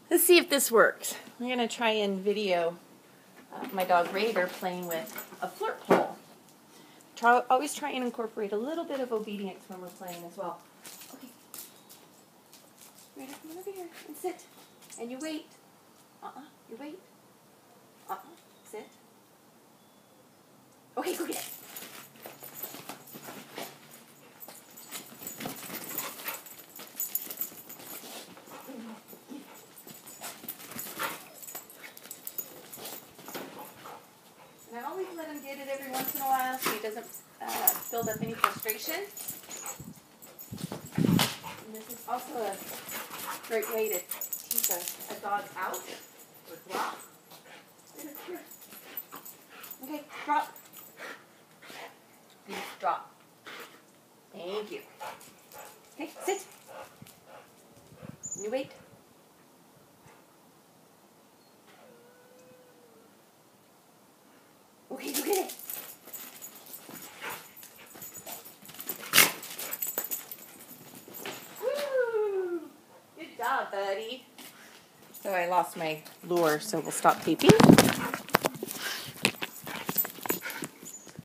Let's see if this works. I'm going to try and video my dog Raider playing with a flirt pole. Always try and incorporate a little bit of obedience when we're playing as well. Okay. Raider, come on over here and sit. And you wait. You wait. Sit. Okay, go get it. And I always let him get it every once in a while so he doesn't build up any frustration. And this is also a great way to teach a dog out or drop. Okay, drop. Please drop. Thank you. Okay, sit. You wait. Okay, go get it. Woo! Good job, buddy. So I lost my lure, so we'll stop taping.